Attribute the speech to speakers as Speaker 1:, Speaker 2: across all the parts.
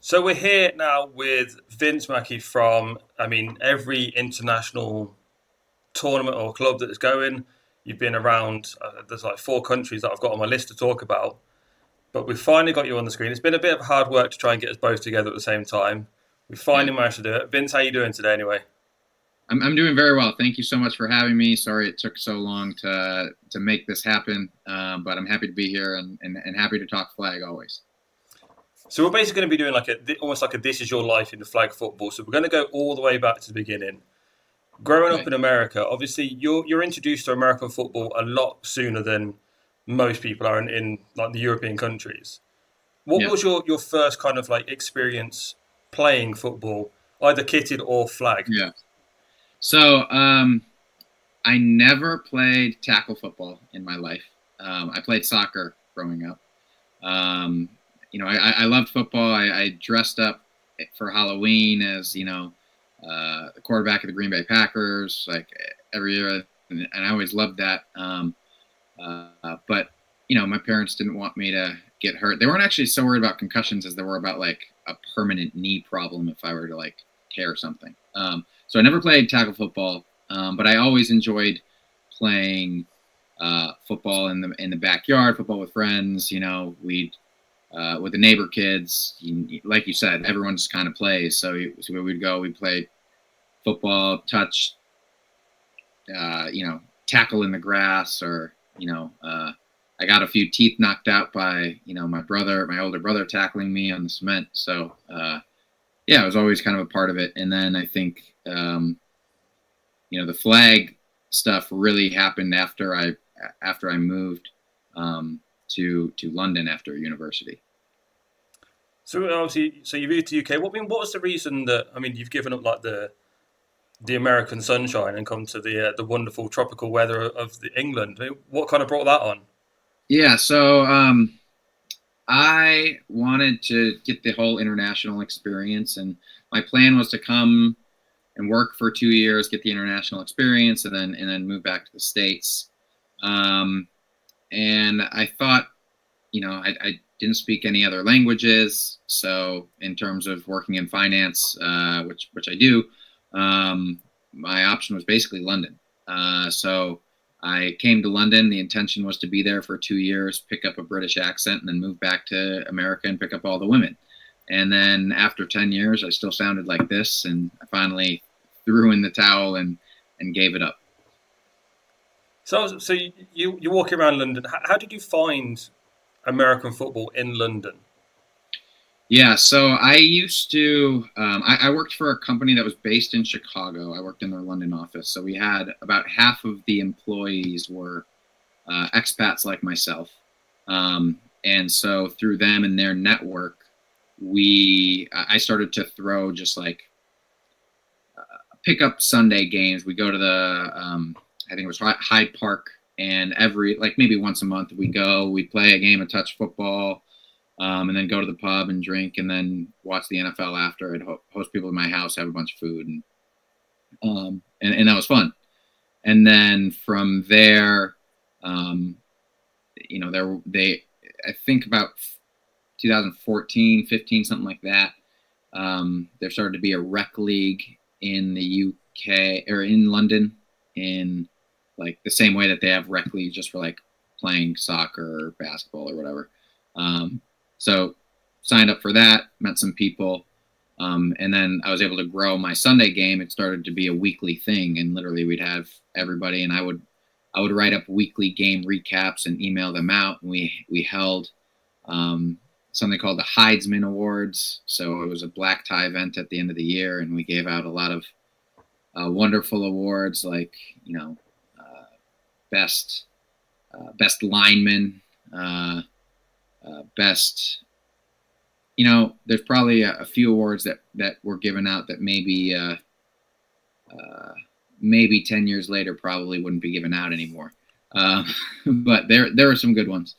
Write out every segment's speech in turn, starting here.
Speaker 1: So we're here now with Vince Machi from, every international tournament or club that is going. You've been around, there's like four countries that I've got on my list to talk about, but we've finally got you on the screen. It's been a bit of hard work to try and get us both together at the same time. We
Speaker 2: Yeah,
Speaker 1: finally managed to do it. Vince, how you doing today anyway?
Speaker 2: I'm doing very well. Thank you so much for having me. Sorry it took so long to make this happen, but I'm happy to be here and happy to talk flag always.
Speaker 1: So we're basically going to be doing almost like a "This Is Your Life" in the flag football. So we're going to go all the way back to the beginning. Growing up
Speaker 2: Okay.
Speaker 1: in America, obviously you're introduced to American football a lot sooner than most people are in like the European countries. What
Speaker 2: Yeah.
Speaker 1: was your first kind of like experience playing football, either kitted or flag?
Speaker 2: Yeah. So I never played tackle football in my life. I played soccer growing up. Um, I loved football. I dressed up for Halloween as the quarterback of the Green Bay Packers like every year, and I always loved that. But my parents didn't want me to get hurt. They weren't actually so worried about concussions as they were about like a permanent knee problem if I were to like tear something. So I never played tackle football, but I always enjoyed playing football in the backyard, football with friends. We'd with the neighbor kids. Like you said, everyone just kind of plays. So we'd go, we'd play football, touch, tackle in the grass, or I got a few teeth knocked out by my older brother tackling me on the cement. So yeah, it was always kind of a part of it. And then I think the flag stuff really happened after I moved to London after university.
Speaker 1: So obviously, so you moved to the UK. What was the reason that you've given up like the American sunshine and come to the wonderful tropical weather of England? What kind of brought that on?
Speaker 2: Yeah, so I wanted to get the whole international experience, and my plan was to come and work for 2 years, get the international experience, and then move back to the States. Um, and I thought, I didn't speak any other languages, so in terms of working in finance, which I do, my option was basically London. So I came to London. The intention was to be there for 2 years, pick up a British accent, and then move back to America and pick up all the women. And then after 10 years, I still sounded like this, and I finally threw in the towel and gave it up.
Speaker 1: So you're walking around London. How did you find American football in London?
Speaker 2: Yeah, so I used to. I worked for a company that was based in Chicago. I worked in their London office. So we had about half of the employees were expats like myself. And so through them and their network, I started to throw just like pick up Sunday games. We go to I think it was Hyde Park, and every like maybe once a month we go. We play a game of touch football, and then go to the pub and drink, and then watch the NFL after. I'd host people in my house, have a bunch of food, and that was fun. And then from there, um, I think about 2014, 15, something like that. There started to be a rec league in the UK or in London, in like the same way that they have rec leagues just for like playing soccer or basketball or whatever. Um, so signed up for that, met some people, and then I was able to grow my Sunday game. It started to be a weekly thing, and literally we'd have everybody, and I would write up weekly game recaps and email them out. And we held um, something called the Heisman Awards. So it was a black tie event at the end of the year, and we gave out a lot of wonderful awards like uh, best best lineman, uh, best. There's probably a few awards that were given out that maybe 10 years later probably wouldn't be given out anymore. Uh, but there were some good ones.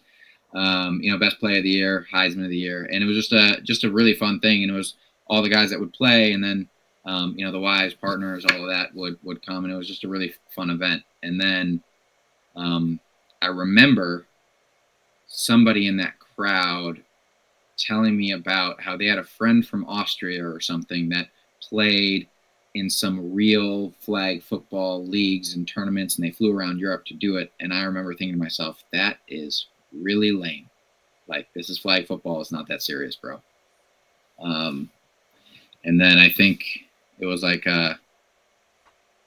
Speaker 2: Best play of the year, Heisman of the year, and it was just a really fun thing. And it was all the guys that would play, and then the wives, partners, all of that would come, and it was just a really fun event. And then um, I remember somebody in that crowd telling me about how they had a friend from Austria or something that played in some real flag football leagues and tournaments, and they flew around Europe to do it. And I remember thinking to myself, that is really lame. Like, this is flag football. It's not that serious, bro. And then I think it was like,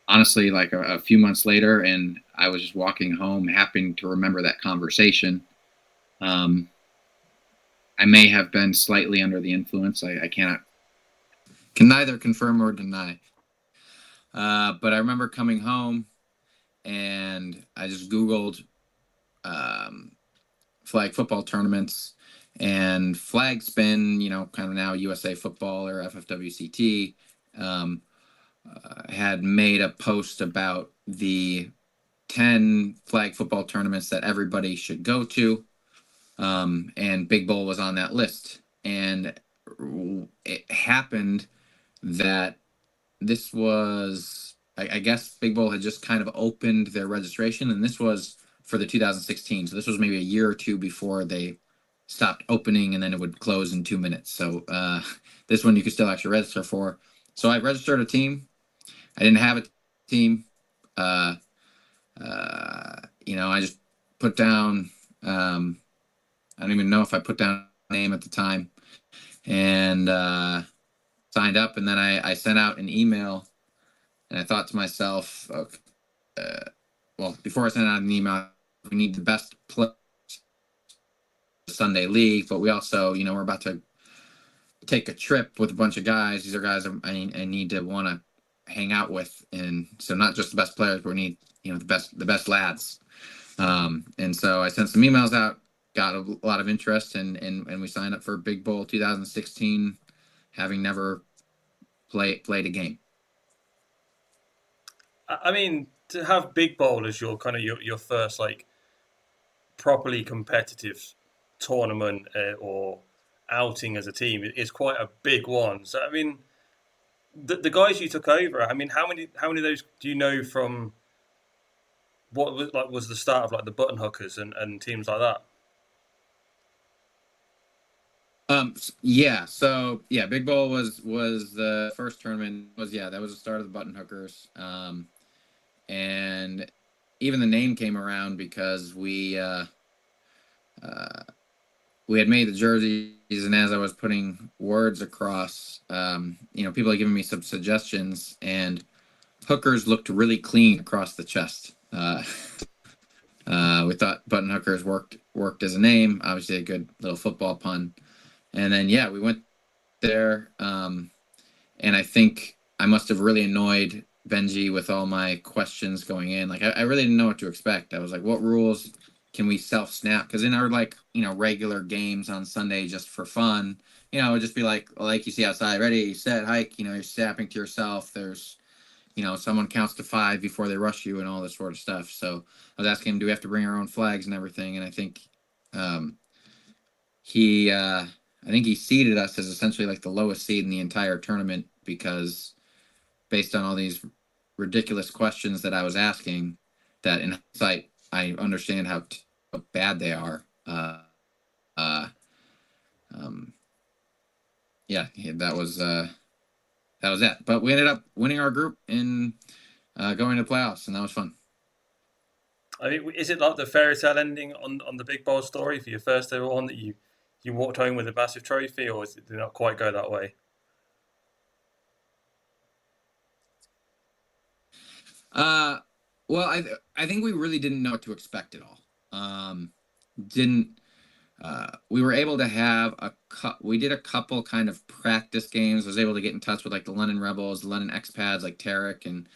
Speaker 2: honestly, like a few months later, and I was just walking home, happening to remember that conversation. I may have been slightly under the influence. I can neither confirm or deny. But I remember coming home, and I just Googled flag football tournaments, and flag spin, kind of now USA Football or FFWCT, had made a post about the 10 flag football tournaments that everybody should go to. And Big Bowl was on that list. And it happened that this was, I guess Big Bowl had just kind of opened their registration, and this was for the 2016. So this was maybe a year or two before they stopped opening, and then it would close in 2 minutes. So this one you could still actually register for. So I registered a team. I didn't have a team. I just put down. I don't even know if I put down a name at the time, and signed up. And then I sent out an email, and I thought to myself, well, before I sent out an email, we need the best players Sunday league, but we also, we're about to take a trip with a bunch of guys. These are guys I need to want to hang out with, and so not just the best players, but we need the best lads. And so I sent some emails out, got a lot of interest, and we signed up for Big Bowl 2016, having never played a game.
Speaker 1: I mean, to have Big Bowl as your kind of your first like properly competitive tournament or outing as a team is quite a big one. So I mean, the guys you took over, I mean, how many of those do you know from what was the start of like the Buttonhookers and teams like that?
Speaker 2: Yeah. So yeah, Big Bowl was the first tournament. That was the start of the Buttonhookers. And even the name came around because we had made the jerseys, and as I was putting words across, people had given me some suggestions, and hookers looked really clean across the chest. We thought Buttonhookers worked as a name, obviously a good little football pun. And then we went there, and I think I must have really annoyed Benji with all my questions going in. Like I really didn't know what to expect. I was like, what rules can we self-snap? Because in our regular games on Sunday just for fun, it would just be like you see outside, ready, set, hike, you're snapping to yourself. There's someone counts to 5 before they rush you and all this sort of stuff. So I was asking him, do we have to bring our own flags and everything? And I think he seeded us as essentially like the lowest seed in the entire tournament, because based on all these ridiculous questions that I was asking, that in hindsight I understand how bad they are. That was that. But we ended up winning our group and going to playoffs, and that was fun.
Speaker 1: I mean, is it like the fairy tale ending on the Big Bowl story for your first ever one that you walked home with a massive trophy, or did it not quite go that way?
Speaker 2: Well, I think we really didn't know what to expect at all. Didn't We were able to have we did a couple kind of practice games. I was able to get in touch with like the London Rebels, the London Expads, like Tarek and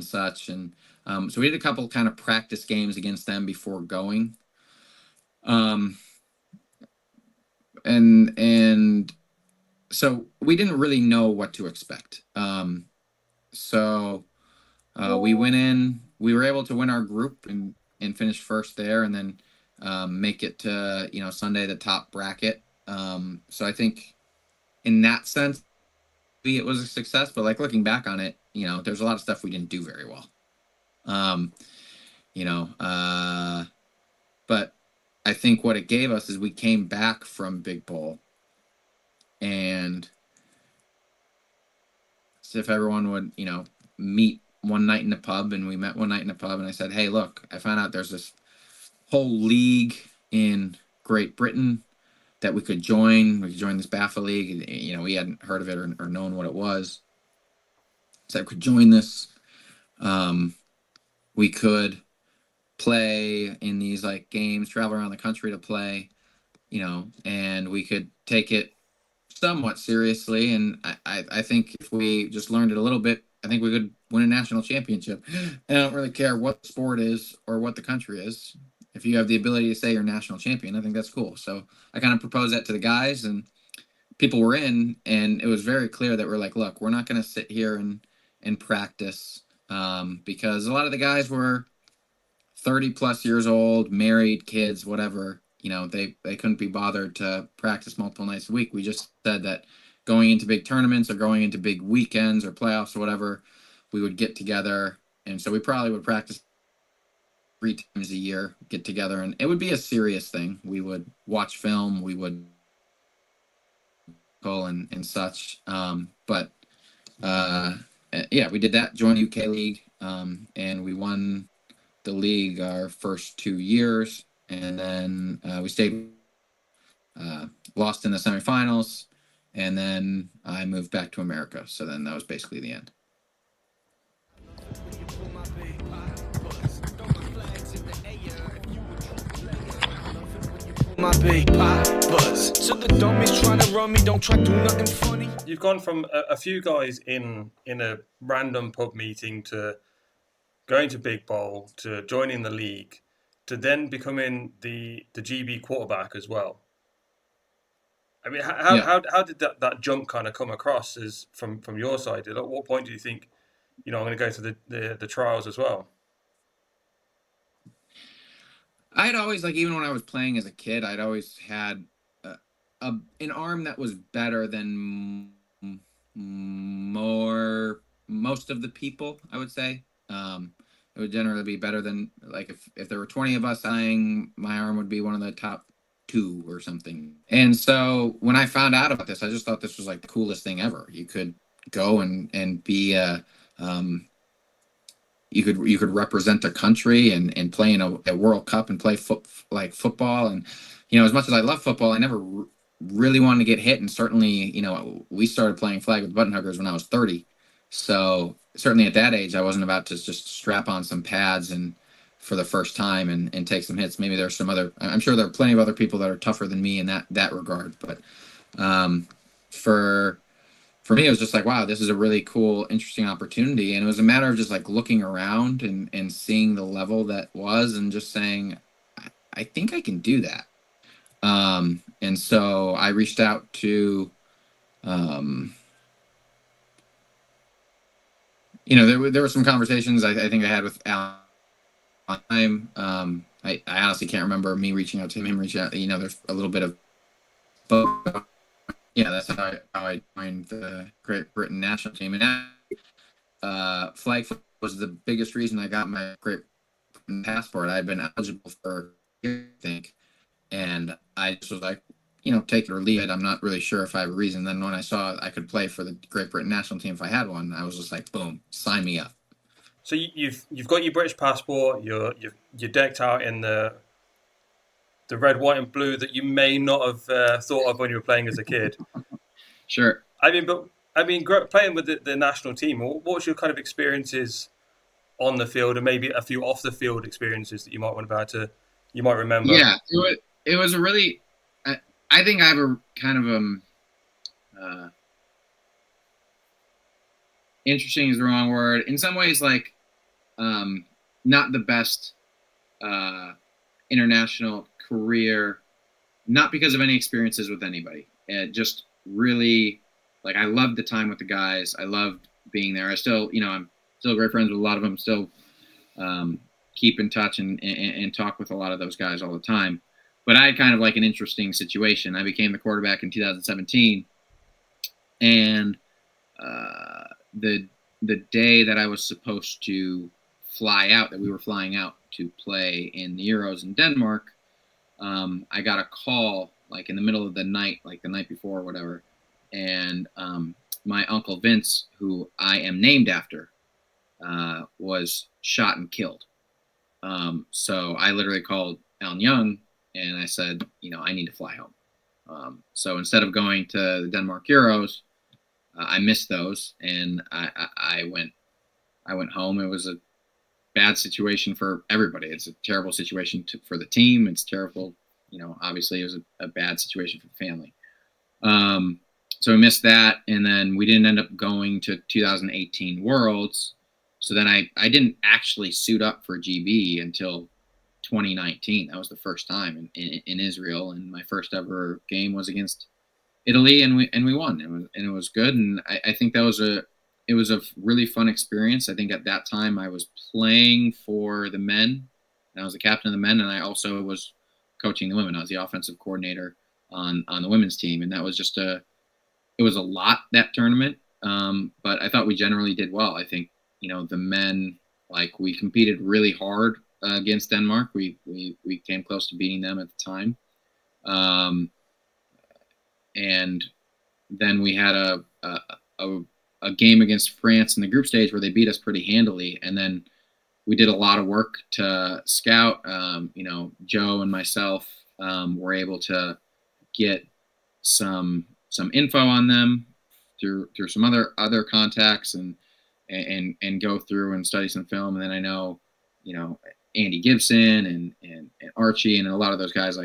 Speaker 2: such, and so we did a couple kind of practice games against them before going. And so we didn't really know what to expect. So we went in. We were able to win our group and finish first there, and then make it to Sunday, the top bracket. So I think in that sense it was a success. But like looking back on it, there's a lot of stuff we didn't do very well. But I think what it gave us is we came back from Big Bowl asked if everyone would, meet one night in the pub, and we met one night in the pub, and I said, hey, look, I found out there's this whole league in Great Britain that we could join. We could join this BAFA league. We hadn't heard of it or known what it was. So I could join this. We could play in these like games, travel around the country to play, and we could take it somewhat seriously. And I think if we just learned it a little bit, I think we could win a national championship. And I don't really care what the sport is or what the country is. If you have the ability to say you're national champion, I think that's cool. So I kind of proposed that to the guys, and people were in, and it was very clear that we're like, look, we're not going to sit here and practice, because a lot of the guys were 30 plus years old, married, kids, whatever. They couldn't be bothered to practice multiple nights a week. We just said that going into big tournaments or going into big weekends or playoffs or whatever, we would get together. And so we probably would practice 3 times a year, get together, and it would be a serious thing. We would watch film, we would go and such. But yeah, we did that, joined the UK League, and we won the league our first 2 years, and then we stayed, lost in the semifinals, and then I moved back to America. So then that was basically the end.
Speaker 1: So the dummies trying to run me, don't try to do nothing funny. You've gone from a few guys in a random pub meeting to going to Big Bowl to joining the league to then becoming the GB quarterback as well. I mean, how did that jump kind of come across as from your side? At what point do you think, I'm going to go to the trials as well?
Speaker 2: I'd always, like, even when I was playing as a kid, I'd always had an arm that was better than most of the people, I would say. It would generally be better than, like, if there were 20 of us playing, my arm would be one of the top 2 or something. And so when I found out about this, I just thought this was like the coolest thing ever. You could go and be you could represent a country and play in a World Cup and play football. And as much as I love football, I never really wanted to get hit. And certainly, we started playing flag with Buttonhookers when I was 30. So certainly at that age, I wasn't about to just strap on some pads and for the first time and take some hits. Maybe there's some other. I'm sure there are plenty of other people that are tougher than me in that regard. But for me, it was just like, wow, this is a really cool, interesting opportunity. And it was a matter of just like looking around and seeing the level that was and just saying, I think I can do that. And so I reached out to, there were some conversations I think I had with Al. I honestly can't remember me reaching out to him reaching out. There's a little bit of both. Yeah, that's how I joined the Great Britain national team. And flag football was the biggest reason I got my Great Britain passport. I had been eligible for a year, I think. And I just was like, take it or leave it. I'm not really sure if I have a reason. Then when I saw I could play for the Great Britain national team if I had one, I was just like, boom, sign me up.
Speaker 1: So you've got your British passport. You're decked out in the red, white, and blue that you may not have thought of when you were playing as a kid.
Speaker 2: Sure.
Speaker 1: Playing with the national team, what was your kind of experiences on the field, and maybe a few off the field experiences that you might remember?
Speaker 2: Yeah, it was a really. I think I have a kind of interesting is the wrong word. In some ways, like not the best international career, not because of any experiences with anybody. Just really, like, I loved the time with the guys. I loved being there. I still, I'm still great friends with a lot of them. Still keep in touch and talk with a lot of those guys all the time. But I had kind of like an interesting situation. I became the quarterback in 2017, and the day that I was supposed to fly out, that we were flying out to play in the Euros in Denmark, I got a call like in the middle of the night, like the night before or whatever, and my uncle Vince, who I am named after, was shot and killed. So I literally called Alan Young and I said, I need to fly home. So instead of going to the Denmark Euros, I missed those, and I went home. It was a bad situation for everybody. It's a terrible situation for the team. It's terrible. Obviously it was a bad situation for the family. So we missed that, and then we didn't end up going to 2018 Worlds. So then I didn't actually suit up for GB until 2019. That was the first time in Israel, and my first ever game was against Italy, and we won, and it was good. And I think it was a really fun experience. I think at that time I was playing for the men, and I was the captain of the men, and I also was coaching the women. I was the offensive coordinator on the women's team, and that was it was a lot, that tournament. But I thought we generally did well. I think the men, we competed really hard against Denmark. We came close to beating them at the time. And then we had a game against France in the group stage where they beat us pretty handily. And then we did a lot of work to scout. Joe and myself were able to get some info on them through some other contacts and go through and study some film. And then I know, Andy Gibson and Archie and a lot of those guys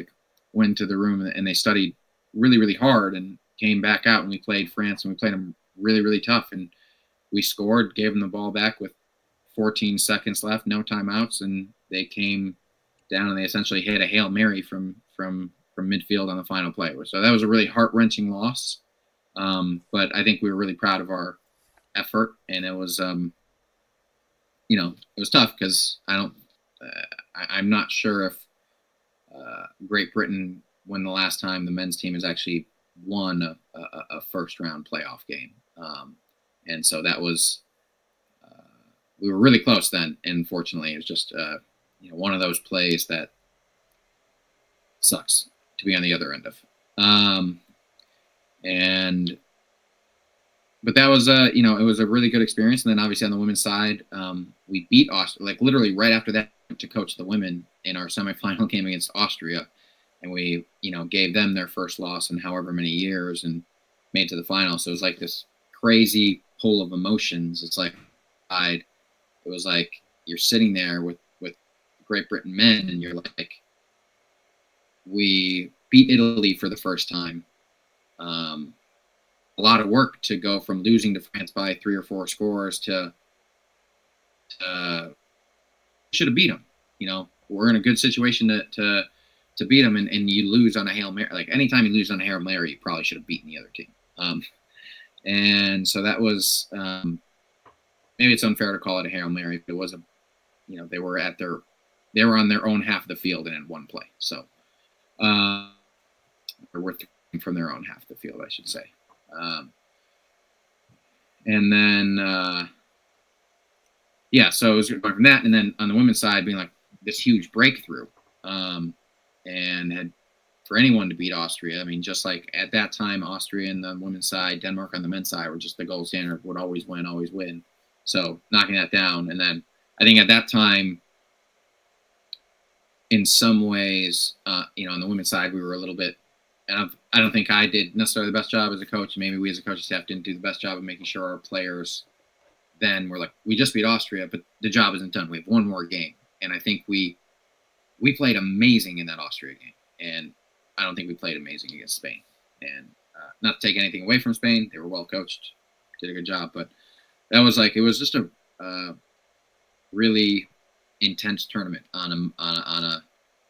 Speaker 2: went to the room and they studied really, really hard and came back out, and we played France, and we played them really, really tough. And we scored, gave them the ball back with 14 seconds left, no timeouts, and they came down and they essentially hit a Hail Mary from midfield on the final play. So that was a really heart-wrenching loss. But I think we were really proud of our effort, and it was, it was tough because I'm not sure if Great Britain, when the last time the men's team has actually won a first-round playoff game. And so that was, we were really close then, and unfortunately it was just, one of those plays that sucks to be on the other end of. But that was it was a really good experience. And then obviously on the women's side, we beat Austria, literally right after that, to coach the women in our semifinal game against Austria. And we, gave them their first loss in however many years and made to the final. So it was this crazy pull of emotions. It's it was you're sitting there with Great Britain men, and you're we beat Italy for the first time. A lot of work to go from losing to France by 3 or 4 scores to should have beat them. We're in a good situation to beat them, and you lose on a Hail Mary. Anytime you lose on a Hail Mary, you probably should have beaten the other team. And so that was maybe it's unfair to call it a Hail Mary, but it was they were on their own half of the field and in one play. So we're from their own half of the field, I should say. And then so it was going from that, and then on the women's side being this huge breakthrough, and had for anyone to beat Austria. I mean, just at that time, Austria on the women's side, Denmark on the men's side were just the gold standard, would always win. So knocking that down, and then I think at that time, in some ways, on the women's side, we were a little bit, and I don't think I did necessarily the best job as a coach. Maybe we as a coaching staff didn't do the best job of making sure our players then were we just beat Austria, but the job isn't done. We have one more game. And I think we played amazing in that Austria game. And I don't think we played amazing against Spain. And not to take anything away from Spain. They were well coached, did a good job. But that was it was just a really intense tournament on a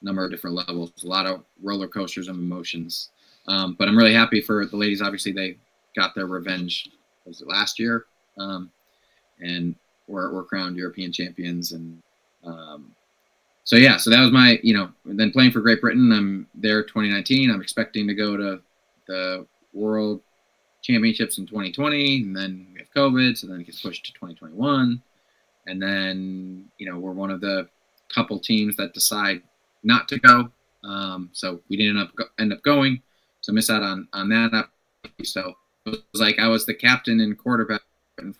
Speaker 2: number of different levels. A lot of roller coasters of emotions. But I'm really happy for the ladies. Obviously, they got their revenge. Was it last year? And we're crowned European champions. And so that was my, then playing for Great Britain. I'm there 2019. I'm expecting to go to the World Championships in 2020, and then we have COVID, so then it gets pushed to 2021. And then, we're one of the couple teams that decide not to go. So we didn't end up going, so miss out on that. So was like I was the captain and quarterback and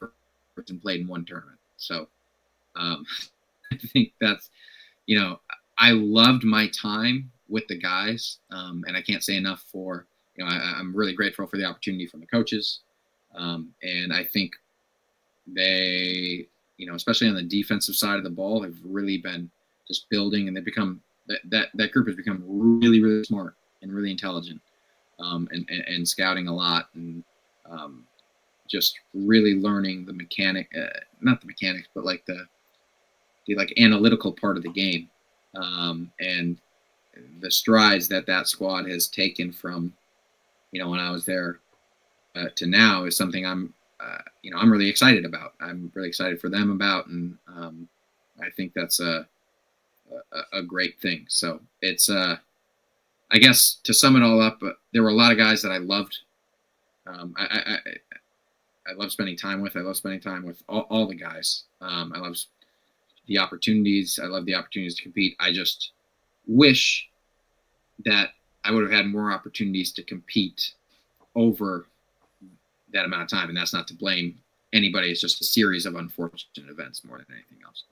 Speaker 2: played in one tournament. So I think that's, I loved my time with the guys, and I can't say enough for, I'm really grateful for the opportunity from the coaches, and I think they, especially on the defensive side of the ball, have really been just building, and they become that group has become really, really smart and really intelligent, and scouting a lot, and just really learning the not the mechanics, but like the analytical part of the game, and the strides that squad has taken from, when I was there to now is something I'm really excited about. I'm really excited for them about, and I think that's a great thing. So it's I guess to sum it all up, there were a lot of guys that I loved. I love spending time with. I love spending time with all the guys. I love the opportunities. I love the opportunities to compete. I just wish that I would have had more opportunities to compete over that amount of time. And that's not to blame anybody. It's just a series of unfortunate events more than anything else.